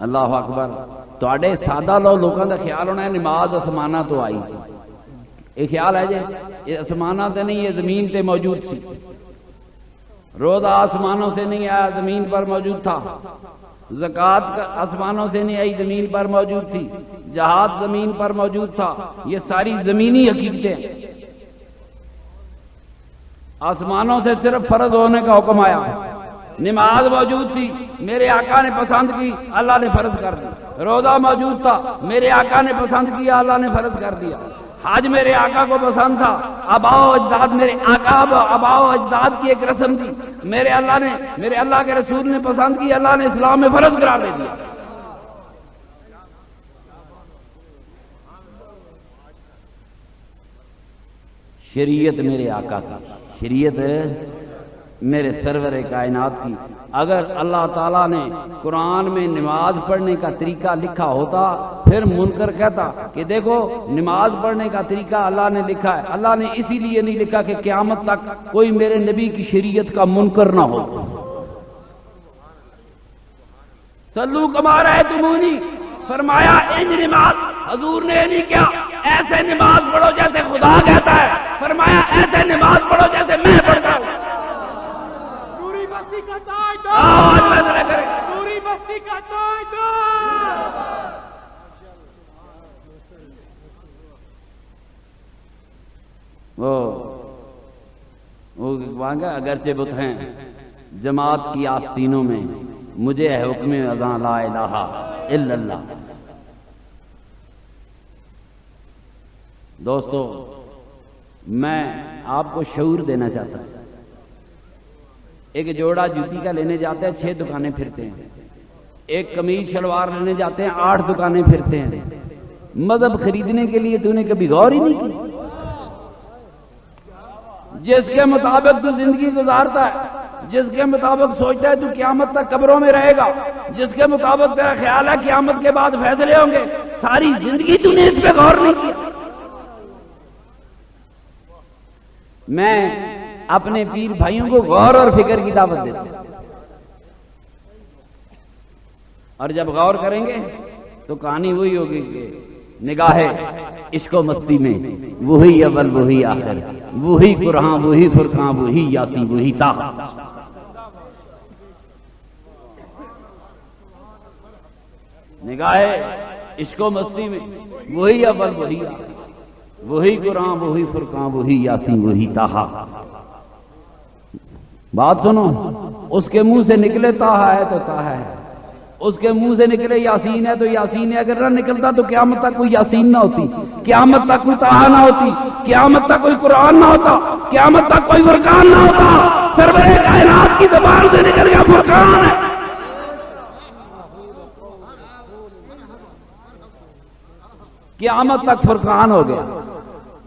اللہ اکبر. تواڈے سادہ لوگوں کا خیال ہونا ہے نماز آسمانہ تو آئی. یہ خیال ہے جی یہ آسمانہ سے نہیں، یہ زمین تے موجود سی. روزہ آسمانوں سے نہیں آیا، زمین پر موجود تھا. زکوٰۃ آسمانوں سے نہیں آئی، زمین پر موجود تھی. جہاد زمین پر موجود تھا. یہ ساری زمینی حقیقتیں. آسمانوں سے صرف فرض ہونے کا حکم آیا. نماز موجود تھی، میرے آقا نے پسند کی، اللہ نے فرض کر دی. روزہ موجود تھا، میرے آقا نے پسند کیا، اللہ نے فرض کر دیا. حج میرے آقا کو پسند تھا، آباء و اجداد میرے آقا آباء و اجداد کی ایک رسم تھی، میرے اللہ کے رسول نے پسند کی، اللہ نے اسلام میں فرض قرار دے دیا. شریعت میرے آقا کی، شریعت میرے سرور کائنات کی. اگر اللہ تعالیٰ نے قرآن میں نماز پڑھنے کا طریقہ لکھا ہوتا پھر منکر کہتا کہ دیکھو نماز پڑھنے کا طریقہ اللہ نے لکھا ہے. اللہ نے اسی لیے نہیں لکھا کہ قیامت تک کوئی میرے نبی کی شریعت کا منکر نہ ہو. صلو کما رأیتمونی، فرمایا انج نماز حضور نے نہیں کیا ایسے نماز پڑھو جیسے خدا کہتا ہے، فرمایا ایسے نماز پڑھو جیسے میں پڑھتا ہوں. آواز فیصلہ کرے پوری بستی کا تاجدار. وہ مانگا اگرچہ بت ہیں جماعت کی آستینوں میں، مجھے ہے حکم اذاں لا الہ الا اللہ. دوستو میں آپ کو شعور دینا چاہتا ہوں. ایک جوڑا جوتی کا لینے جاتے ہیں 6 دکانیں پھرتے ہیں. ایک قمیض شلوار لینے جاتے ہیں 8 دکانیں پھرتے ہیں. مذہب خریدنے کے لیے تو نے کبھی غور ہی نہیں کی. جس کے مطابق تو زندگی گزارتا ہے، جس کے مطابق سوچتا ہے تو قیامت تک قبروں میں رہے گا، جس کے مطابق تیرا خیال ہے قیامت کے بعد فیصلے ہوں گے، ساری زندگی تو نے اس پہ غور نہیں کیا. میں اپنے پیر بھائیوں کو غور اور فکر کی دعوت دیتا ہوں. اور جب غور کریں گے تو کہانی وہی ہوگی کہ نگاہ عشق و مستی میں وہی اول وہی آخر، وہی قرآن وہی فرقان وہی یاسین وہی طٰہٰ. نگاہ عشق و مستی میں وہی اول وہی آخر، وہی قرآن وہی فرقان وہی یاسین وہی طٰہٰ. بات سنو، اس کے منہ سے نکلے طٰہٰ ہے تو طٰہٰ ہے، اس کے منہ سے نکلے یاسین ہے تو یاسین ہے. اگر نہ نکلتا تو قیامت تک کوئی یاسین نہ ہوتی، قیامت تک کوئی طٰہٰ نہ ہوتی، قیامت تک کوئی قرآن نہ ہوتا، قیامت تک کوئی فرقان نہ ہوتا. سرور کائنات کی زبان سے نکل گیا فرقان ہے. قیامت تک فرقان ہو گیا.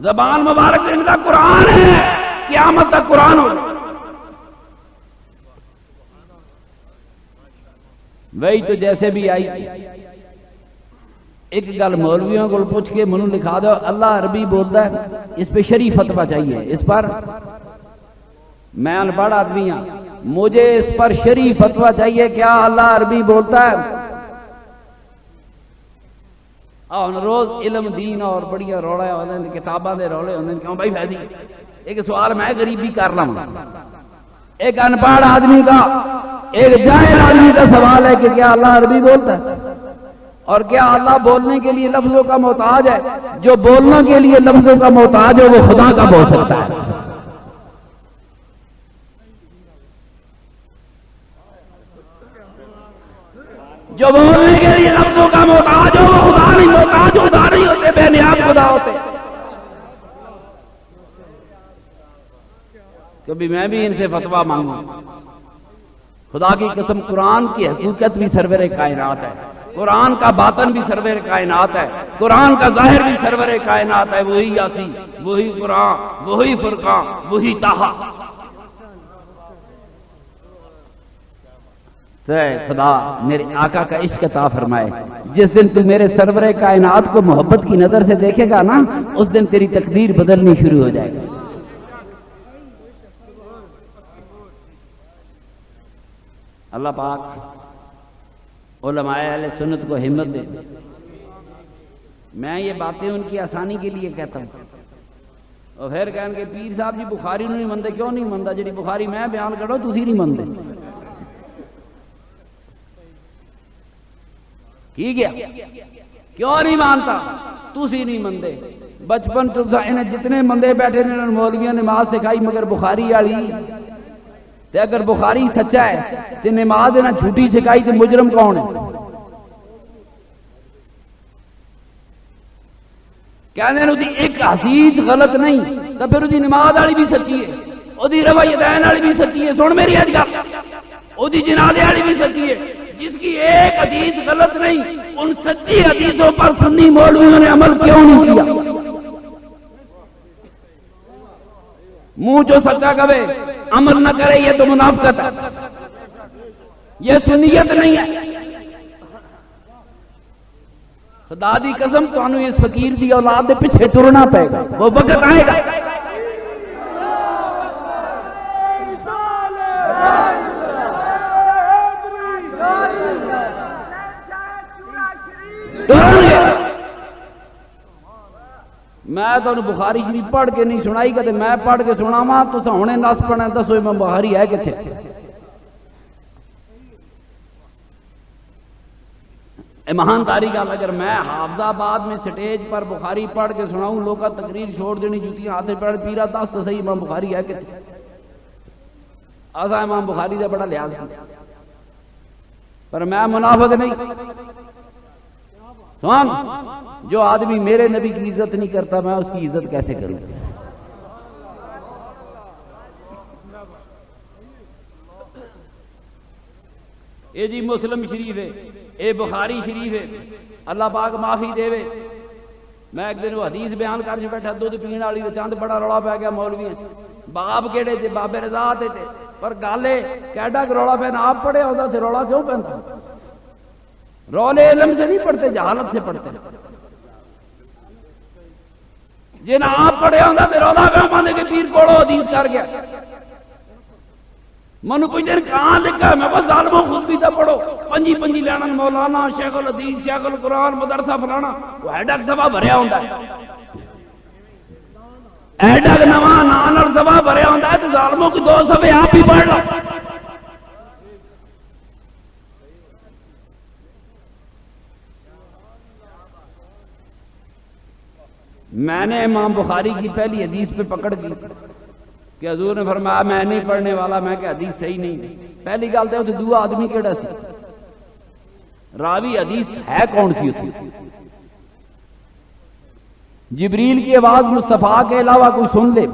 زبان مبارک سے نکلا قرآن ہے، قیامت تک قرآن ہو گیا. وہی تو جیسے بھی آئی. ایک گل مولویوں کو پوچھ کے منو لکھا دو اللہ عربی بولتا ہے، اس پہ شریف فتویٰ چاہیے. اس پر میں ان پڑھ آدمی ہوں، مجھے اس پر شریف فتویٰ چاہیے. کیا اللہ عربی بولتا ہے؟ اور روز علم دین اور بڑی روڑے ہوتے ہیں، کتاباں دے رولے ہوتے ہیں. کیوں بھائی فیضی ایک سوال میں غریبی کر رہا ہوں. ایک ان پڑھ آدمی کا، ایک جاہل آدمی کا سوال ہے کہ کیا اللہ عربی بولتا ہے؟ اور کیا اللہ بولنے کے لیے لفظوں کا محتاج ہے؟ جو بولنے کے لیے لفظوں کا محتاج ہے وہ خدا کا بول سکتا ہے. جو بولنے کے لیے لفظوں کا محتاج ہو وہ خدا نہیں، محتاج خدا نہیں ہوتے، بے نیاز خدا ہوتے. کبھی میں بھی ان سے فتویٰ مانگوں. خدا کی قسم قرآن کی حقیقت بھی سرور کائنات ہے، قرآن کا باطن بھی سرور کائنات ہے، قرآن کا ظاہر بھی سرور کائنات ہے. وہی یاسین وہی قرآن وہی فرقان وہی طٰہٰ. تو خدا میرے آقا کا عشق عطا فرمائے. جس دن تو میرے سرور کائنات کو محبت کی نظر سے دیکھے گا نا، اس دن تیری تقدیر بدلنی شروع ہو جائے گی. اللہ پاک علماء اہل سنت کو ہمت دیں۔ میں یہ باتیں ان کی آسانی کے لیے کہتا ہوں، اور پھر کہیں کہ پیر صاحب جی بخاری نہیں مندے، کیوں نہیں مندا؟ جی بخاری میں بیان کرو تسی نہیں مندے، ٹھیک ہے؟ کیوں نہیں مانتا؟ تسی نہیں مندے۔ بچپن تو انہیں جتنے مندے بیٹھے نے مولویاں نماز سکھائی مگر بخاری والی، تے اگر بخاری سچا ہے تے نماز انہیں جھوٹی سکھائی تے مجرم کون ہے؟ کہنے نے دی ایک حدیث غلط نہیں تو پھر دی نماز والی بھی سچی ہے، او دی روایتین والی بھی سچی ہے۔ سن میری اج گل، او دی جنازے والی بھی سچی ہے۔ جس کی ایک حدیث غلط نہیں، ان سچی حدیثوں پر سنی مولویوں نے عمل کیوں نہیں کیا؟ منہ جو سچا کہے عمل نہ کرے، یہ تو منافقت ہے، یہ سنیت نہیں ہے۔ خدا دی قسم تانوں اس فقیر دی اولاد دے پیچھے ٹرنا پے گا، وہ وقت آئے گا۔ میں تو بخاری شریف پڑھ کے نہیں سنائی کہتے، میں پڑھ کے سناواں تو ہونے نس پڑھنا، دسو امام بخاری ہے کتنے؟ ایمانداری گل، اگر میں حافظ آباد میں سٹیج پر بخاری پڑھ کے سناؤں، لوگ تقریر چھوڑ دینی، جوتیاں ہاتھ پڑھ، پیرا دس تو صحیح امام بخاری ہے کتنے؟ ایسا امام بخاری کا بڑا لحاظ ہے، پر میں منافق نہیں۔ سن، جو آدمی میرے نبی کی عزت نہیں کرتا میں اس کی عزت کیسے کروں؟ اے جی مسلم شریف ہے، اے بخاری شریف ہے، اللہ پاک معافی دے وے۔ میں ایک دن وہ حدیث بیان کر کے بیٹھا، دودھ پینے والی چند بڑا رولا پی گیا مولوی، باب کہڑے تھے؟ بابے رضا تھے، پر گالے کیڈا کہ رولا پہنا آپ پڑھے ہوتا تھے، رولا کیوں پہنتا؟ رولے علم سے نہیں پڑھتے، جہالت سے پڑھتے۔ جن آپ پڑھے ہوتا تھے رولا کیوں پہنے کہ پیر کوڑو حدیث کر گیا؟ منو کوئی دن کہاں لکھا ہے؟ میں بس ظالموں خود بھی تھا پڑھو، پنجی پنجی لینا مولانا شیخ الحدیث شیخ القرآن مدرسہ فلانا، وہ ایڈک سبا بھریا ہوتا ہے، ایڈک نواں نانر سبا بھریا ہوتا ہے، تو ظالموں کی دو سبے آپ ہی پڑھ لو۔ میں نے امام بخاری کی پہلی حدیث پہ پکڑ کی کہ حضور نے فرمایا میں نہیں پڑھنے والا، میں کہ حدیث صحیح نہیں۔ پہلی گل تو دو آدمی کیڑا سی؟ راوی حدیث ہے کون سی ہوتی؟ جبریل کی آواز مصطفیٰ کے علاوہ کوئی سن لے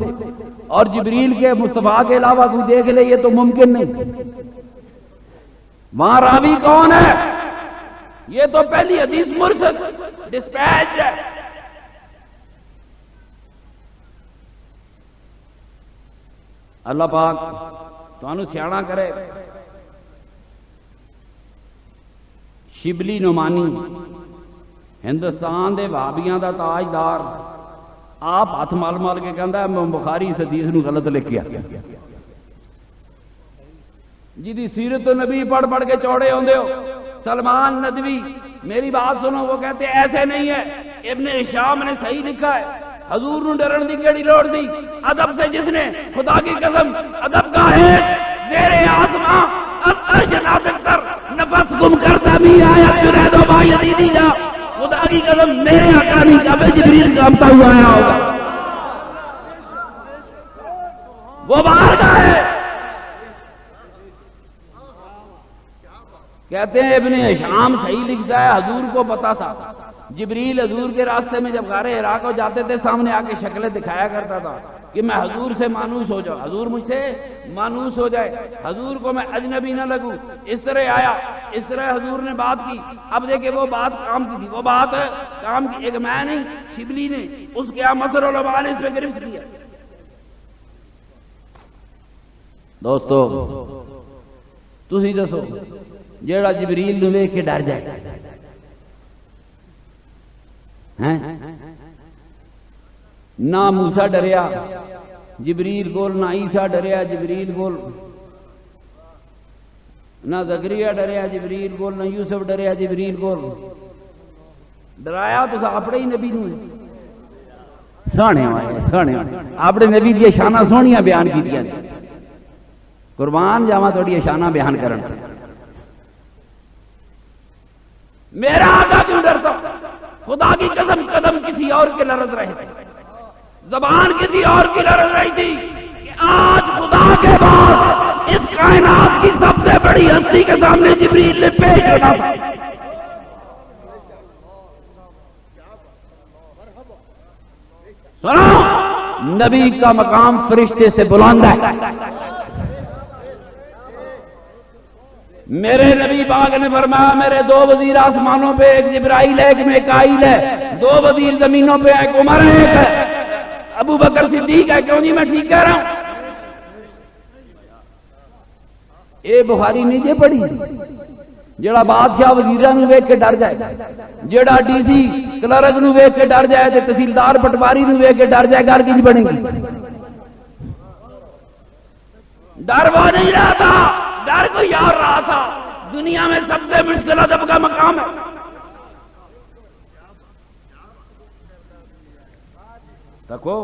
اور جبریل کے مصطفیٰ کے علاوہ کوئی دیکھ لے، یہ تو ممکن نہیں۔ وہاں راوی کون ہے؟ یہ تو پہلی حدیث مرسل ڈسپیچ ہے۔ اللہ پاک تانوں سیاڑا کرے۔ شبلی نعمانی ہندوستان دے وہابیاں دا تاجدار، آپ ہاتھ مال مال کے کہندا ہے امام بخاری اس حدیث نو غلط لکھیا، جی دی سیرت نبی پڑھ پڑھ کے چوڑے ہوندے ہو۔ سلمان ندوی میری بات سنو، وہ کہتے ہیں ایسے نہیں ہے، ابن ہشام نے صحیح لکھا ہے۔ حضور نو ڈرن دی کیڑی لوڑ سی؟ ادب سے جس نے خدا کی قسم ادب کا ہے زیر آسماں عرش نازک تر نفس گم کرتا بھی آیا جنید و با یزیدی جا، خدا کی قسم میرے آقا نہیں کعبہ جبریل کامتا ہوا آیا ہوگا، وہ باہر کا ہے۔ کہتے ہیں ابن ہشام صحیح لکھتا ہے، حضور کو پتا تھا جبریل حضور کے راستے میں جب غار حرا کو جاتے تھے سامنے آ کے شکلیں دکھایا کرتا تھا کہ میں حضور سے مانوس ہو جاؤں، حضور مجھ سے مانوس ہو جائے، حضور کو میں اجنبی نہ لگوں۔ اس طرح آیا، اس طرح حضور نے بات کی۔ اب دیکھیں وہ بات کام کی تھی، وہ بات کام کی، ایک میں نہیں شبلی نے اس کے مصر علماء نے اس پہ گرفت کیا۔ دوستو تسی دسو جیڑا جبریل نو ویکھ کے ڈر جائے نہ موسیٰ ڈریا جبریل کول، نہ عیسیٰ ڈریا جبریل کول، نہ زکریا ڈریا جبریل کو، نہ یوسف ڈریا جبریل کو، ڈرایا تو اپنے ہی نبی نو سونے ہوئے اپنے نبی دی شانہ سونیاں بیان کی دیا قربان جاواں تھوڑی شانہ بیان کرن میرا آقا کیوں ڈرتا؟ خدا کی قسم قدم کسی اور کے لرز رہے تھے، زبان کسی اور کی لرز رہی تھی کہ آج خدا کے بعد اس کائنات کی سب سے بڑی ہستی کے سامنے جبریل نے پیش ہونا تھا۔ سنو، نبی کا مقام فرشتے سے بلند ہے۔ میرے نبی پاک نے فرمایا میرے دو وزیر آسمانوں پہ، ایک جبرائیل ہے ایک میکائیل ہے، دو وزیر زمینوں پہ، ایک عمر ہے ایک ہے ابو بکر صدیق ہے۔ کیوں جی میں ٹھیک کہہ رہا ہوں؟ اے بخاری نہیں جے پڑھی جڑا بادشاہ وزیراں نو ویکھ کے ڈر جائے، جڑا ڈی سی کلرک نو ویکھ کے ڈر جائے تے تحصیلدار پٹواری نو ویکھ کے ڈر جائے، گل کینج بنے گی؟ ڈر وہ نہیں رہا تھا، ڈر کوئی اور رہا تھا۔ دنیا میں سب سے مشکل ادب کا مقام ہے۔ دیکھو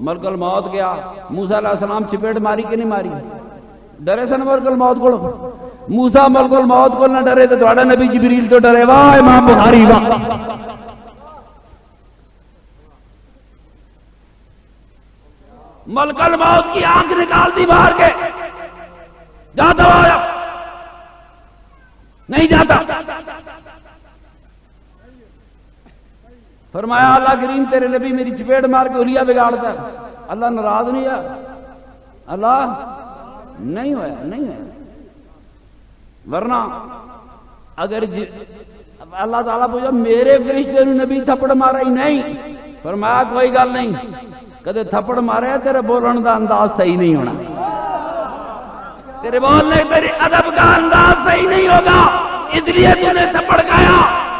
ملک الموت گیا، موسیٰ علیہ السلام چپیٹ ماری کہ نہیں ماری؟ ڈرے سن ملک الموت کو؟ موسیٰ ملک الموت کو نہ ڈرے تو تھوڑا نبی جبریل تو ڈرے۔ واہ امام بخاری واہ! ملک الموت کی آنکھ نکال دی باہر کے، جاتا ہوا نہیں جاتا۔ فرمایا اللہ کریم تیرے نبی میری چپیٹ مار کے حلیہ بگاڑتا ہے، اللہ ناراض نہیں ہے؟ اللہ نہیں ہوا ورنہ اگر اللہ تعالیٰ پوچھا میرے فرشتے نے نبی تھپڑ مارا ہی نہیں، فرمایا کوئی گل نہیں، کدے تھپڑ مارے تیرے بولن دا انداز صحیح نہیں ہونا، تیرے بولنے تیرے ادب کا انداز صحیح نہیں ہوگا، اس لیے تو نے تھپڑ کھایا۔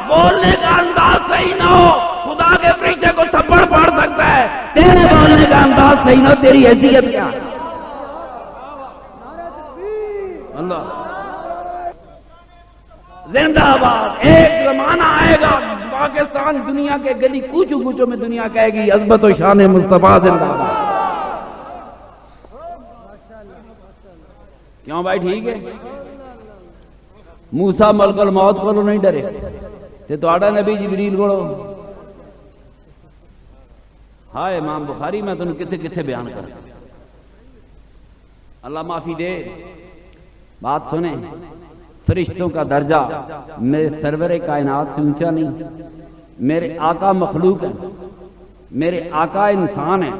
بولنے کا انداز صحیح نہ ہو، خدا کے فرشتے کو تھپڑ پڑ سکتا ہے، تیرے بولنے کا انداز صحیح نہ ہو، تیری حیثیت کیا؟ اللہ زندہ آباد۔ ایک زمانہ آئے گا پاکستان دنیا کے گلی کوچوں کوچوں میں دنیا کہے گی عظمت و شان مصطفیٰ زندہ آباد۔ کیوں بھائی ٹھیک ہے؟ موسیٰ ملک الموت کو نہیں ڈرے تے تہاڈا نبی جبریل کو؟ ہائے امام بخاری میں تنوں کتھے کتھے بیان کر، اللہ معافی دے۔ بات سنیں، فرشتوں کا درجہ میرے سرور کائنات سے اونچا نہیں، میرے آقا مخلوق ہیں، میرے آقا انسان ہیں،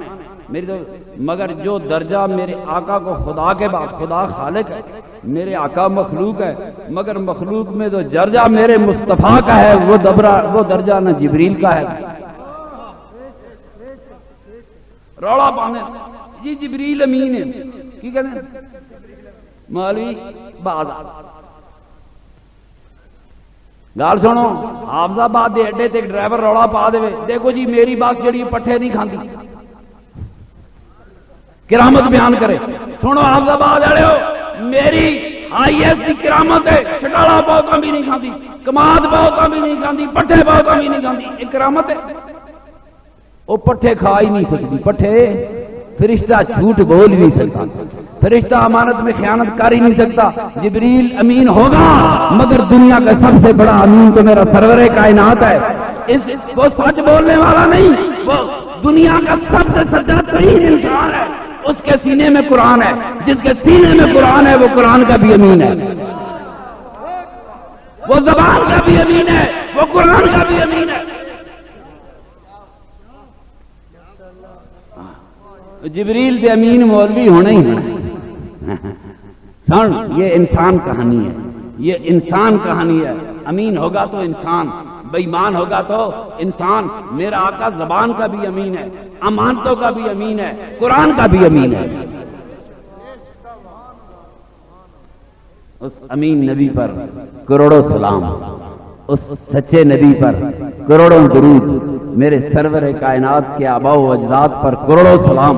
میری تو مگر جو درجہ میرے آقا کو خدا کے بعد، خدا خالق ہے، میرے آقا مخلوق ہے، مگر مخلوق میں جو درجہ میرے مصطفیٰ کا ہے وہ درجہ نہ جبریل کا ہے۔ روڑا پانے جی جبریل امین ہے، کی کہتے ہیں مولوی بازار گال سنو، حافظ آباد دے اڈے تے ڈرائیور روڑا پا دے دیکھو جی میری بس جڑی پٹھے نہیں کھاندی، کرامت بیان کرے۔ سنو حافظ آباد والے ہو، میری آئی ایس دی کرامت ہے، شٹالا بہت بھی نہیں کھاندی، کماد بہت بھی نہیں کھاندی، پٹھے بہت بھی نہیں کھاندی، ایک کرامت ہے۔ وہ پٹھے کھا ہی نہیں سکتی، پٹھے فرشتہ جھوٹ بول نہیں سکتا، فرشتہ امانت میں خیانت کر ہی نہیں سکتا۔ جبریل امین ہوگا مگر دنیا کا سب سے بڑا امین تو میرا سرور کائنات ہے، وہ سچ بولنے والا نہیں، وہ دنیا کا سب سے سچا ترین انسان ہے، اس کے سینے میں قرآن ہے، جس کے سینے میں قرآن ہے وہ قرآن کا بھی امین ہے، وہ زبان کا بھی امین ہے، وہ قرآن کا بھی امین ہے۔ جبریل دے امین مولوی ہونا ہی ہونا۔ سن یہ انسان کہانی ہے، یہ انسان کہانی ہے، امین ہوگا تو انسان، بے ایمان ہوگا تو انسان۔ میرا آقا زبان کا بھی امین ہے، امانتوں کا بھی امین ہے، قرآن کا بھی امین ہے۔ اس امین نبی پر کروڑوں سلام، اس سچے نبی پر کروڑوں درود، میرے سرور کائنات کے آباء و اجداد پر کروڑوں سلام۔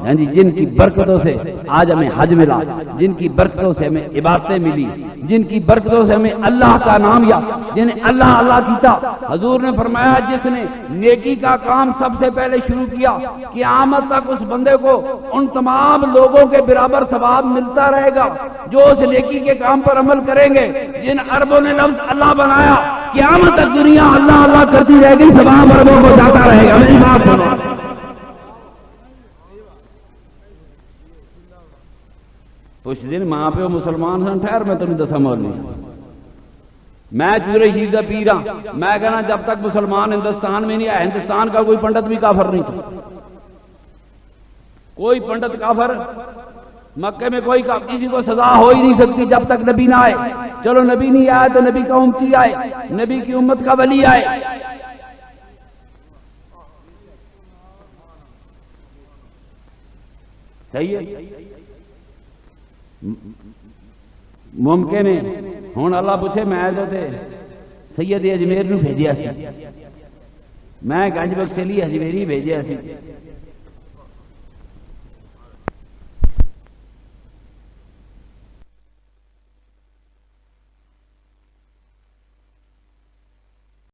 ہاں جی جن کی برکتوں سے آج ہمیں حج ملا، جن کی برکتوں سے ہمیں عبادتیں ملی، جن کی برکتوں سے ہمیں اللہ کا نام یا جنہیں اللہ اللہ کیتا۔ حضور نے فرمایا جس نے نیکی کا کام سب سے پہلے شروع کیا، قیامت تک اس بندے کو ان تمام لوگوں کے برابر ثواب ملتا رہے گا جو اس نیکی کے کام پر عمل کریں گے۔ جن عربوں نے لفظ اللہ بنایا، قیامت تک دنیا اللہ اللہ کرتی رہے گی، ثواب عربوں کو جاتا رہے گا۔ میری بات سنو، کچھ دن ماں پہ مسلمان سن ٹھہر میں تمہیں دسا مولوی میں چورے شیف دا پیر ہاں، میں کہنا جب تک مسلمان ہندوستان میں نہیں آیا، ہندوستان کا کوئی پنڈت بھی کافر نہیں تھا، کوئی پنڈت کافر مکے میں کوئی کسی کو سزا ہو ہی نہیں سکتی جب تک نبی نہ آئے۔ چلو نبی نہیں آئے تو نبی کا امتی آئے، نبی کی امت کا ولی آئے۔ صحیح ہے، ممکن ہے ہوں اللہ پوچھے میں سید اجمیر نو بھیجیا سی، میں گنج بخشلی اجمیری بھیجیا سی،